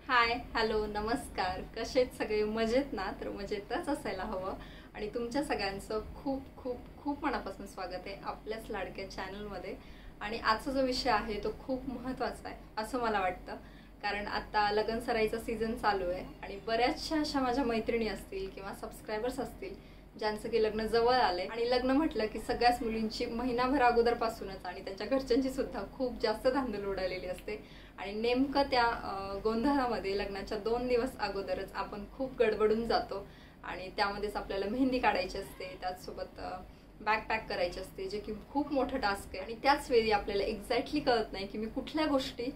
Hi hello नमस्कार. कसे आहेत सगळे? मजेत ना? तर मजेतच असायला हवं. आणि तुमच्या सगळ्यांचं खूप खूप खूप मनापासून स्वागत आहे आपल्याच लाडक्या चॅनलमध्ये. आणि आजचा जो विषय आहे तो खूप महत्त्वाचा आहे असं मला वाटतं. कारण आता लगनसराईचा सीझन चालू आहे आणि बऱ्याचशा अशा माझ्या मैत्रिणी असतील किंवा सबस्क्रायबर्स असतील ज्यांचं की लग्न जवळ आले. आणि लग्न म्हटलं की सगळ्याच मुलींची महिनाभर अगोदरपासूनच आणि त्यांच्या घरच्यांची सुद्धा खूप जास्त धांदल उडालेली असते. आणि नेमकं त्या गोंधळामध्ये लग्नाच्या 2 दिवस अगोदरच आपण खूप गडबडून जातो. आणि त्यामध्येच आपल्याला मेहंदी काढायची असते, त्याचसोबत बॅग पॅक करायची असते, जे की खूप मोठं टास्क आहे. आणि त्याच वेळी आपल्याला एक्झॅक्टली कळत नाही की मी कुठल्या गोष्टी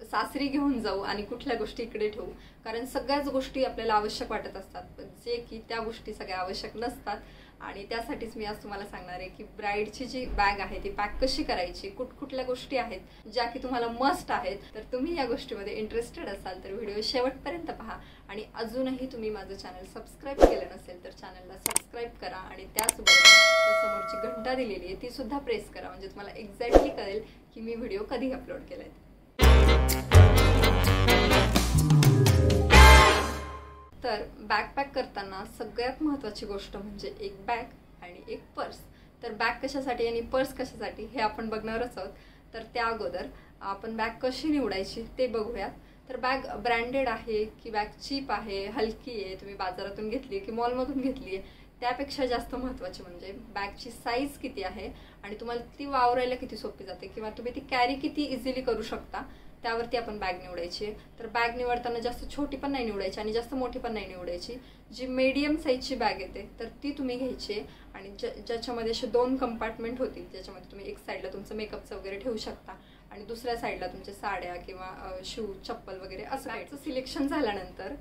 सासरी घेऊन जाऊ आणि कुठल्या गोष्टी इकडे ठेवू. कारण सगळ्याच गोष्टी आपल्याला आवश्यक वाटत असतात, पण जे की त्या गोष्टी सगळ्या आवश्यक नसतात. आणि त्यासाठीच मी आज तुम्हाला सांगणार आहे की ब्राईडची जी बॅग आहे ती पॅक कशी करायची, कुठल्या गोष्टी आहेत ज्या की तुम्हाला मस्ट आहेत. तर तुम्ही या गोष्टीमध्ये इंटरेस्टेड असाल तर व्हिडिओ शेवटपर्यंत पहा. आणि अजूनही तुम्ही माझं चॅनल सबस्क्राईब केलं नसेल तर चॅनलला सबस्क्राईब करा. आणि त्याचबरोबर समोरची घंटा दिलेली आहे ती सुद्धा प्रेस करा, म्हणजे तुम्हाला एक्झॅक्टली कळेल की मी व्हिडिओ कधी अपलोड केलाय. तर बॅग पॅक करताना सगळ्यात महत्त्वाची गोष्ट म्हणजे एक बॅग आणि एक पर्स. तर बॅग कशासाठी आणि पर्स कशासाठी हे आपण बघणारच आहोत. तर त्या अगोदर आपण बॅग कशी निवडायची ते बघूयात. तर बॅग ब्रँडेड आहे की बॅग चीप आहे, हलकी आहे, तुम्ही बाजारातून घेतली की मॉलमधून घेतली आहे, त्यापेक्षा जास्त महत्त्वाचे म्हणजे बॅगची साईज किती आहे आणि तुम्हाला ती वावरायला किती सोपी जाते किंवा तुम्ही ती कॅरी किती इझिली करू शकता, त्यावरती आपण बॅग निवडायची आहे. तर बॅग निवडताना जास्त छोटी पण नाही निवडायची आणि जास्त मोठी पण नाही निवडायची. जी मीडियम साईजची बॅग येते तर ती तुम्ही घ्यायची. आणि ज्याच्यामध्ये असे 2 कंपार्टमेंट होतील, ज्याच्यामध्ये तुम्ही एक साईडला तुमचं मेकअपचं वगैरे ठेवू शकता आणि दुसऱ्या साईडला तुमच्या साड्या किंवा शूज चप्पल वगैरे असं. बॅगचं सिलेक्शन झाल्यानंतर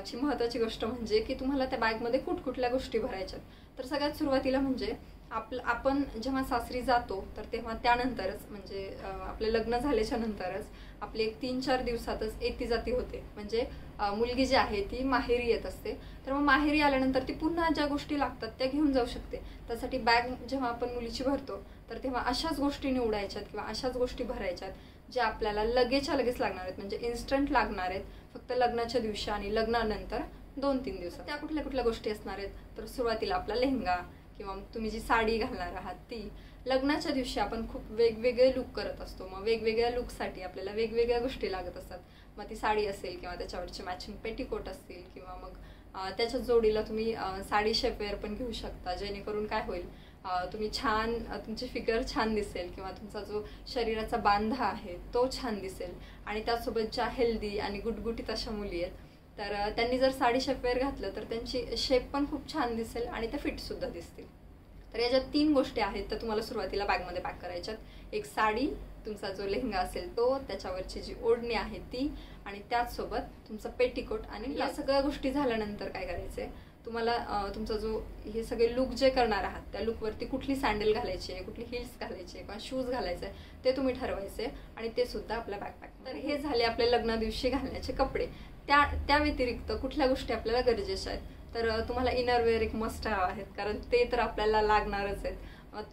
ची महत्त्वाची गोष्ट म्हणजे की तुम्हाला त्या बॅगमध्ये कुठल्या गोष्टी भरायच्यात. तर सगळ्यात सुरुवातीला म्हणजे आपण जेव्हा सासरी जातो तर तेव्हा त्यानंतरच म्हणजे आपलं लग्न झाल्याच्या नंतरच आपली एक 3-4 दिवसातच येती जाती होते. म्हणजे मुलगी जी आहे ती माहेरी येत असते. तर मग माहेरी आल्यानंतर ती पुन्हा ज्या गोष्टी लागतात त्या घेऊन जाऊ शकते. त्यासाठी बॅग जेव्हा आपण मुलीची भरतो तर तेव्हा अशाच गोष्टी निवडायच्यात किंवा अशाच गोष्टी भरायच्यात ज्या आपल्याला लगेचच्या लगेच लागणार आहेत, म्हणजे इन्स्टंट लागणार आहेत फक्त लग्नाच्या दिवशी आणि लग्नानंतर 2-3 दिवसात. त्या कुठल्या गोष्टी असणार आहेत तर सुरुवातीला आपला लेहंगा किंवा तुम्ही जी साडी घालणार आहात ती. लग्नाच्या दिवशी आपण खूप वेगवेगळे लुक करत असतो, मग वेगवेगळ्या लुकसाठी आपल्याला वेगवेगळ्या गोष्टी लागत असतात. मग ती साडी असेल किंवा त्याच्यावरचे मॅचिंग पेटीकोट असतील किंवा मग त्याच्या जोडीला तुम्ही साडी शेपवेअर पण घेऊ शकता, जेणेकरून काय होईल तुम्ही छान, तुमची फिगर छान दिसेल किंवा तुमचा जो शरीराचा बांधा आहे तो छान दिसेल. आणि त्यासोबत ज्या हेल्दी आणि गुटगुटीत अशा मुली आहेत तर त्यांनी जर साडी शेपवेअर घातलं तर त्यांची शेप पण खूप छान दिसेल आणि त्या फिटसुद्धा दिसतील. तर याच्यात 3 गोष्टी आहेत तर तुम्हाला सुरुवातीला बॅगमध्ये पॅक करायच्यात. एक साडी, तुमचा जो लेहंगा असेल तो, त्याच्यावरची जी ओढणी आहे ती आणि त्याचसोबत तुमचा पेटीकोट. आणि या सगळ्या गोष्टी झाल्यानंतर काय करायचं आहे, तुम्हाला तुमचा जो हे सगळे लुक जे करणार आहात त्या लुकवरती कुठली सँडल घालायची आहे, कुठली हिल्स घालायची आहे किंवा शूज घालायचे आहे ते तुम्ही ठरवायचे आणि ते सुद्धा आपल्या बॅकपॅक. तर हे झाले आपल्या लग्ना दिवशी घालण्याचे कपडे. त्या व्यतिरिक्त कुठल्या गोष्टी आपल्याला गरजेच्या आहेत तर तुम्हाला इनरवेअर एक मस्ट आहेत, कारण ते तर आपल्याला लागणारच आहेत,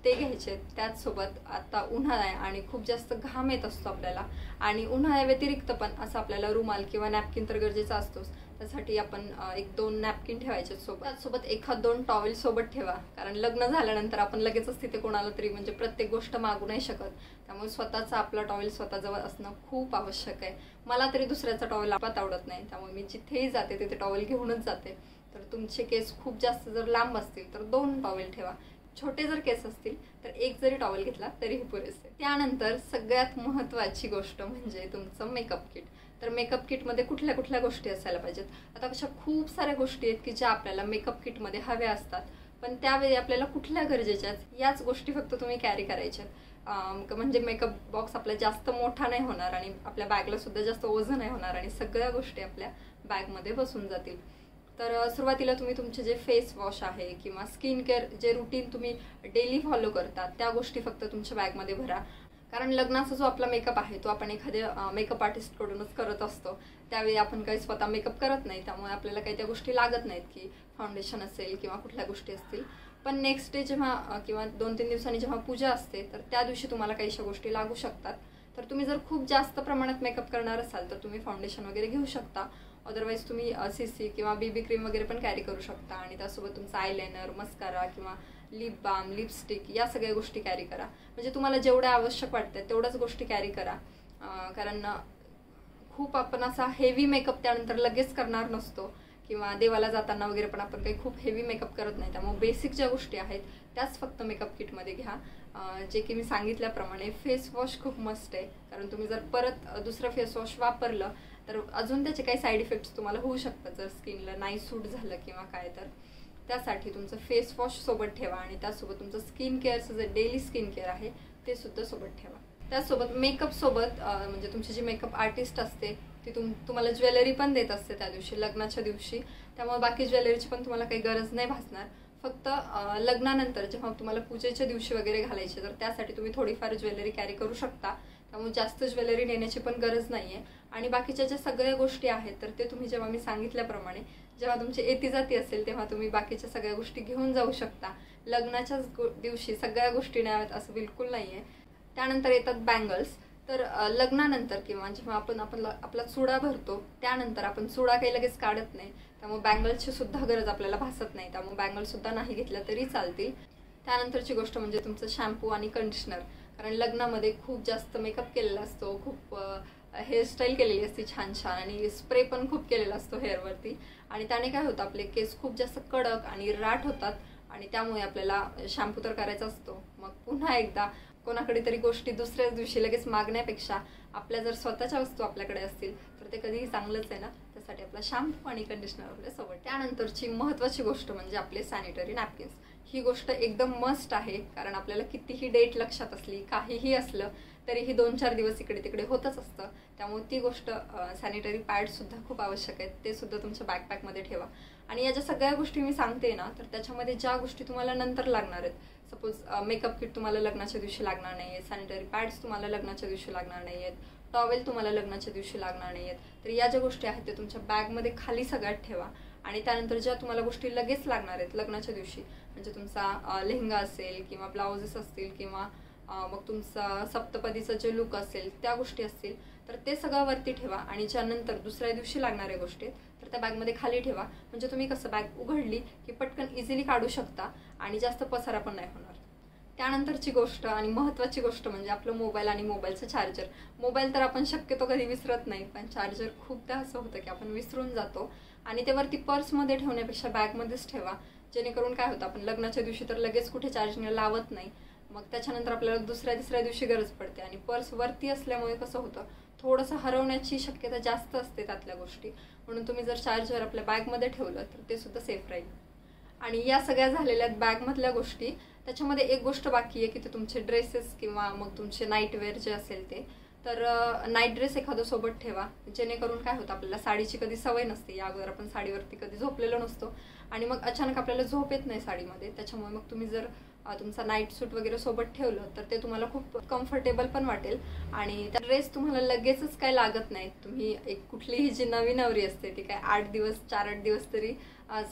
ते घ्यायचे. त्याचसोबत आता उन्हाळा आहे आणि खूप जास्त घाम येत असतो आपल्याला आणि उन्हाळ्या व्यतिरिक्त पण असं आपल्याला रुमाल किंवा नॅपकिन तर गरजेचा असतोच. त्यासाठी आपण 1-2 नॅपकिन ठेवायचे सोबत. त्याचसोबत 1-2 टॉवेल सोबत ठेवा, कारण लग्न झाल्यानंतर आपण लगेचच तिथे कोणाला तरी म्हणजे प्रत्येक गोष्ट मागू नाही शकत. त्यामुळे स्वतःचा आपला टॉवेल स्वतःजवळ असणं खूप आवश्यक आहे. मला तरी दुसऱ्याचा टॉवेल आपत आवडत नाही, त्यामुळे मी जिथेही जाते तिथे टॉवेल घेऊनच जाते. तर तुमचे केस खूप जास्त जर लांब असतील तर 2 टॉवेल ठेवा. छोटे जर केस असतील तर 1 जरी टॉवेल घेतला तरीही पुरेसे. त्यानंतर सगळ्यात महत्त्वाची गोष्ट म्हणजे तुमचं मेकअप किट. तर मेकअप किटमध्ये कुठल्या गोष्टी असायला पाहिजेत. आता अशा खूप साऱ्या गोष्टी आहेत की ज्या आपल्याला मेकअप किटमध्ये हव्या असतात, पण त्यावेळी आपल्याला कुठल्या गरजेच्या आहेत याच गोष्टी फक्त तुम्ही कॅरी करायच्यात. म्हणजे मेकअप बॉक्स आपला जास्त मोठा नाही होणार आणि आपल्या बॅगला सुद्धा जास्त ओझं नाही होणार आणि सगळ्या गोष्टी आपल्या बॅगमध्ये बसून जातील. तर सुरुवातीला तुम्ही तुमचे जे फेस वॉश आहे किंवा स्किन केअर जे रुटीन तुम्ही डेली फॉलो करता त्या गोष्टी फक्त तुमच्या बॅगमध्ये भरा. कारण लग्नाचा जो आपला मेकअप आहे तो आपण एखाद्या मेकअप आर्टिस्टकडूनच करत असतो, त्यावेळी आपण काही स्वतः मेकअप करत नाही, त्यामुळे आपल्याला काही त्या गोष्टी लागत नाहीत की फाउंडेशन असेल किंवा कुठल्या गोष्टी असतील. पण नेक्स्ट डे जेव्हा किंवा 2-3 दिवसांनी जेव्हा पूजा असते तर त्या दिवशी तुम्हाला काहीशा गोष्टी लागू शकतात. तर तुम्ही जर खूप जास्त प्रमाणात मेकअप करणार असाल तर तुम्ही फाउंडेशन वगैरे घेऊ शकता. अदरवाईज तुम्ही CC किंवा BB क्रीम वगैरे पण कॅरी करू शकता आणि त्यासोबत तुमचा आयलायनर, मस्कारा किंवा लिप बाम, लिपस्टिक या सगळ्या गोष्टी कॅरी करा. म्हणजे तुम्हाला जेवढ्या आवश्यक वाटतं तेवढ्याच गोष्टी कॅरी करा. कारण खूप आपण असा हेवी मेकअप त्यानंतर लगेच करणार नसतो किंवा देवाला जाताना वगैरे पण आपण काही खूप हेवी मेकअप करत नाही. त्यामुळे बेसिक ज्या गोष्टी आहेत त्याच फक्त मेकअप किटमध्ये घ्या. जे की मी सांगितल्याप्रमाणे फेस वॉश खूप मस्ट आहे. कारण तुम्ही जर परत दुसरं फेस वॉश वापरलं तर अजून त्याचे काही साईड इफेक्ट्स तुम्हाला होऊ शकतात जर स्किनला नाही सूट झालं किंवा काय. तर त्यासाठी तुमचं फेस वॉश सोबत ठेवा आणि त्यासोबत तुमचं स्किन केअरचं जे डेली स्किन केअर आहे ते सुद्धा सोबत ठेवा. त्यासोबत मेकअप सोबत म्हणजे तुमची जी मेकअप आर्टिस्ट असते ती तुम्हाला ज्वेलरी पण देत असते त्या दिवशी, लग्नाच्या दिवशी. त्यामुळे बाकी ज्वेलरीची पण तुम्हाला काही गरज नाही भासणार. फक्त लग्नानंतर जेव्हा तुम्हाला पूजेच्या दिवशी वगैरे घालायचे तर त्यासाठी तुम्ही थोडीफार ज्वेलरी कॅरी करू शकता. त्यामुळे जास्त ज्वेलरी नेण्याची पण गरज नाही आहे. आणि बाकीच्या ज्या सगळ्या गोष्टी आहेत तर ते तुम्ही जेव्हा मी सांगितल्याप्रमाणे जेव्हा तुमची येती जाती असेल तेव्हा तुम्ही बाकीच्या सगळ्या गोष्टी घेऊन जाऊ शकता. लग्नाच्याच दिवशी सगळ्या गोष्टी न्याव्यात असं बिलकुल नाही आहे. त्यानंतर येतात बँगल्स. तर लग्नानंतर किंवा जेव्हा आपण आपला चुडा भरतो त्यानंतर आपण चुडा काही लगेच काढत नाही. त्यामुळे बँगल्सची सुद्धा गरज आपल्याला भासत नाही. त्यामुळे बँगल्ससुद्धा नाही घेतल्या तरी चालतील. त्यानंतरची गोष्ट म्हणजे तुमचं शॅम्पू आणि कंडिशनर. कारण लग्नामध्ये खूप जास्त मेकअप केलेला असतो, खूप हेअरस्टाईल केलेली असते छान छान आणि स्प्रे पण खूप केलेला असतो हेअरवरती. आणि त्याने काय होतं आपले केस खूप जास्त कडक आणि राठ होतात आणि त्यामुळे आपल्याला शॅम्पू तर करायचा असतो. मग पुन्हा एकदा कोणाकडे तरी गोष्टी दुसऱ्याच दिवशी लगेच मागण्यापेक्षा आपल्या जर स्वतःच्या वस्तू आपल्याकडे असतील तर ते कधीही चांगलंच आहे ना. त्यासाठी आपला शॅम्पू आणि कंडिशनर आपल्या सोबत. त्यानंतरची महत्त्वाची गोष्ट म्हणजे आपले सॅनिटरी नॅपकिन्स. ही गोष्ट एकदम मस्ट आहे. कारण आपल्याला कितीही डेट लक्षात असली, काहीही असलं तरीही 2-4 दिवस इकडे तिकडे होतच असतं. त्यामुळे ती गोष्ट सॅनिटरी पॅडसुद्धा खूप आवश्यक आहेत. ते सुद्धा तुमच्या बॅकपॅकमध्ये ठेवा. आणि या ज्या सगळ्या गोष्टी मी सांगते ना तर त्याच्यामध्ये ज्या गोष्टी तुम्हाला नंतर लागणार आहेत, सपोज मेकअप किट तुम्हाला लग्नाच्या दिवशी लागणार नाही आहे, सॅनिटरी पॅड्स तुम्हाला लग्नाच्या दिवशी लागणार नाही आहेत, टॉवेल तुम्हाला लग्नाच्या दिवशी लागणार नाही आहेत, तर या ज्या गोष्टी आहेत ते तुमच्या बॅगमध्ये खाली सगळ्यात ठेवा. आणि त्यानंतर ज्या तुम्हाला गोष्टी लगेच लागणार आहेत लग्नाच्या दिवशी, म्हणजे तुमचा लेहंगा असेल किंवा ब्लाउजेस असतील किंवा मग तुमचा सप्तपदीचा जे लुक असेल त्या गोष्टी असतील तर ते सगळं वरती ठेवा. आणि ज्यानंतर दुसऱ्या दिवशी लागणाऱ्या गोष्टी तर त्या बॅगमध्ये खाली ठेवा. म्हणजे तुम्ही कसं बॅग उघडली की पटकन इझिली काढू शकता आणि जास्त पसारा पण नाही होणार. त्यानंतरची गोष्ट आणि महत्त्वाची गोष्ट म्हणजे आपलं मोबाईल आणि मोबाईलचं चार्जर. मोबाईल तर आपण शक्यतो कधी विसरत नाही, पण चार्जर खूपदा असं होतं की आपण विसरून जातो आणि ते वरती पर्समध्ये ठेवण्यापेक्षा बॅगमध्येच ठेवा. जेणेकरून काय होतं आपण लग्नाच्या दिवशी तर लगेच कुठे चार्जिंगला लावत नाही. मग त्याच्यानंतर आपल्याला दुसऱ्या-तिसऱ्या दिवशी गरज पडते आणि पर्स वरती असल्यामुळे कसं होतं थोडंसं हरवण्याची शक्यता जास्त असते त्यातल्या गोष्टी. म्हणून तुम्ही जर चार्जर आपल्या बॅगमध्ये ठेवलं तर ते सुद्धा सेफ राहील. आणि या सगळ्या झालेल्या बॅगमधल्या गोष्टी. त्याच्यामध्ये एक गोष्ट बाकी आहे की ते तुमचे ड्रेसेस किंवा मग तुमचे नाईटवेअर जे असेल ते. तर नाईट ड्रेस एखादं सोबत ठेवा. जेणेकरून काय होतं आपल्याला साडीची कधी सवय नसते, या अगोदर आपण साडीवरती कधी झोपलेलो नसतो आणि मग अचानक आपल्याला झोप येत नाही साडीमध्ये. त्याच्यामुळे मग तुम्ही जर तुमचा नाईट सूट वगैरे सोबत ठेवलं तर ते तुम्हाला खूप कम्फर्टेबल पण वाटेल. आणि त्या ड्रेस तुम्हाला लगेचच काय लागत नाही. तुम्ही एक कुठलीही जी नवी नवरी असते ती काय 8 दिवस 4-8 दिवस तरी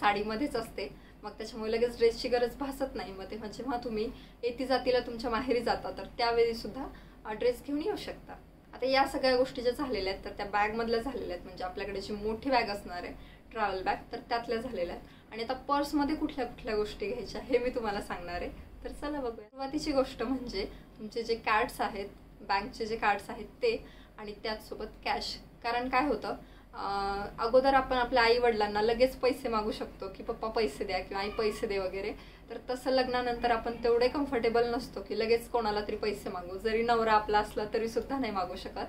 साडीमध्येच असते. मग त्याच्यामुळे लगेच ड्रेसची गरज भासत नाही. मग तेव्हा जेव्हा तुम्ही येती जातीला तुमच्या माहेरी जाता तर त्यावेळी सुद्धा ड्रेस घेऊन येऊ शकता. आता या सगळ्या गोष्टी ज्या झालेल्या आहेत तर त्या बॅगमधल्या झालेल्या आहेत. म्हणजे आपल्याकडे जी मोठी बॅग असणार आहे ट्रॅव्हल बॅग तर त्यातल्या झालेल्या आहेत. आणि आता पर्समध्ये कुठल्या कुठल्या गोष्टी घ्यायच्या हे मी तुम्हाला सांगणार आहे. तर चला बघूया. सुरुवातीची गोष्ट म्हणजे तुमचे जे कार्ड्स आहेत, बँकचे जे कार्ड्स आहेत ते आणि त्याचसोबत कॅश. कारण काय होतं अगोदर आपण आपल्या आई वडिलांना लगेच पैसे मागू शकतो की पप्पा पैसे द्या किंवा आई पैसे दे वगैरे. तर तसं लग्नानंतर आपण तेवढे कम्फर्टेबल नसतो की लगेच कोणाला तरी पैसे मागू. जरी नवरा आपला असला तरी सुद्धा नाही मागू शकत.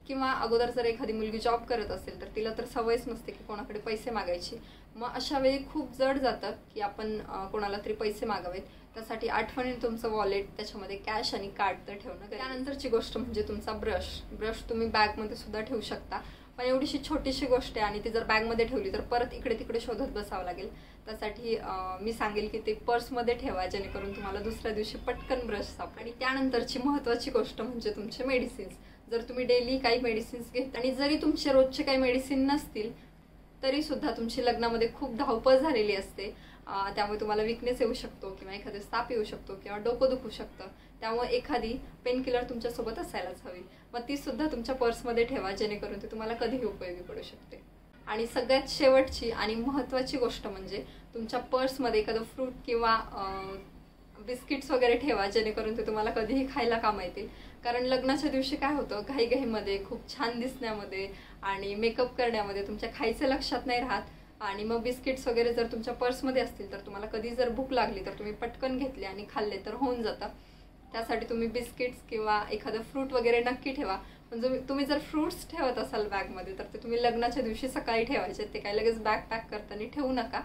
किंवा अगोदर जर एखादी मुलगी जॉब करत असेल तर तिला तर सवयच नसते की कोणाकडे पैसे मागायची. मग अशा वेळी खूप जड जातं की आपण कोणाला तरी पैसे मागावेत. त्यासाठी आठवणीने तुमचं वॉलेट, त्याच्यामध्ये कॅश आणि कार्ड तर ठेवणं. त्यानंतरची गोष्ट म्हणजे तुमचा ब्रश तुम्ही बॅगमध्ये सुद्धा ठेवू शकता. पण एवढीशी छोटीशी गोष्ट आहे आणि ती जर बॅगमध्ये ठेवली तर परत इकडे तिकडे शोधत बसावं लागेल. त्यासाठी मी सांगेल की ते पर्समध्ये ठेवा जेणेकरून तुम्हाला दुसऱ्या दिवशी पटकन ब्रश सापडेल. आणि त्यानंतरची महत्त्वाची गोष्ट म्हणजे तुमचे मेडिसिन्स. जर तुम्ही डेली काही मेडिसिन्स घेत आणि जरी तुमचे रोजचे काही मेडिसिन नसतील तरी सुद्धा तुमची लग्नामध्ये खूप धावपळ झालेली असते त्यामुळे तुम्हाला विकनेस येऊ शकतो किंवा एखादा ताप येऊ शकतो किंवा डोकं दुखू शकतं. त्यामुळे एखादी पेन किलर तुमच्यासोबत असायलाच हवी. मग ती सुद्धा तुमच्या पर्समध्ये ठेवा, जेणेकरून ती तुम्हाला कधीही उपयोगी पडू शकते. आणि सगळ्यात शेवटची आणि महत्त्वाची गोष्ट म्हणजे तुमच्या पर्समध्ये एखादं फ्रूट किंवा बिस्किट्स वगैरे ठेवा, जेणेकरून ते तुम्हाला कधीही खायला कामा येतील. कारण लग्नाच्या दिवशी काय होतं, घाईघाईमध्ये खूप छान दिसण्यामध्ये आणि मेकअप करण्यामध्ये तुमच्या खायचं लक्षात नाही राहत. आणि मग बिस्किट्स वगैरे जर तुमच्या पर्समध्ये असतील तर तुम्हाला कधी जर भूक लागली तर तुम्ही पटकन घेतले आणि खाल्ले तर होऊन जातं. त्यासाठी तुम्ही बिस्किट्स किंवा एखादं फ्रूट वगैरे नक्की ठेवा. म्हणजे तुम्ही जर फ्रूट्स ठेवत असाल बॅगमध्ये तर ते तुम्ही लग्नाच्या दिवशी सकाळी ठेवायचे, ते काय लगेच बॅग पॅक करताना ठेवू नका.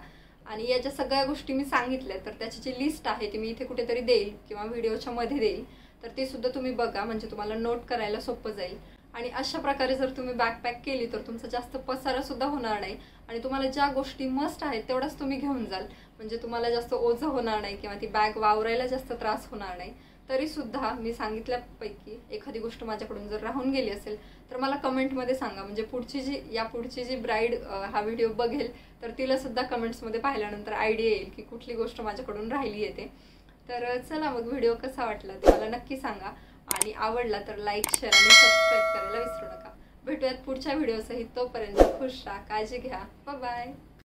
आणि या ज्या सगळ्या गोष्टी मी सांगितल्या तर त्याची जी लिस्ट आहे ती मी इथे कुठेतरी देईल किंवा व्हिडिओच्या मध्ये देईल, तर ती सुद्धा तुम्ही बघा, म्हणजे तुम्हाला नोट करायला सोपं जाईल. आणि अशा प्रकारे जर तुम्ही बॅग पॅक केली तर तुमचा जास्त पसारा सुद्धा होणार नाही आणि तुम्हाला ज्या गोष्टी मस्ट आहेत तेवढाच तुम्ही घेऊन जाल, म्हणजे तुम्हाला जास्त ओझं होणार नाही किंवा ती बॅग वावरायला जास्त त्रास होणार नाही. तरी सुद्धा मी सांगितल्यापैकी एखादी गोष्ट माझ्याकडून जर राहून गेली असेल तर मला कमेंटमध्ये सांगा, म्हणजे पुढची जी ब्राईड हा व्हिडिओ बघेल तर तिला सुद्धा कमेंट्समध्ये पाहिल्यानंतर आयडिया येईल की कुठली गोष्ट माझ्याकडून राहिली येते. तर चला मग, व्हिडिओ कसा वाटला ते मला नक्की सांगा आणि आवडला तर लाईक, शेअर आणि सबस्क्राईब करायला विसरू नका. भेटूयात पुढच्या व्हिडिओसहित. तोपर्यंत खुश राहा, काळजी घ्या, बाय बाय.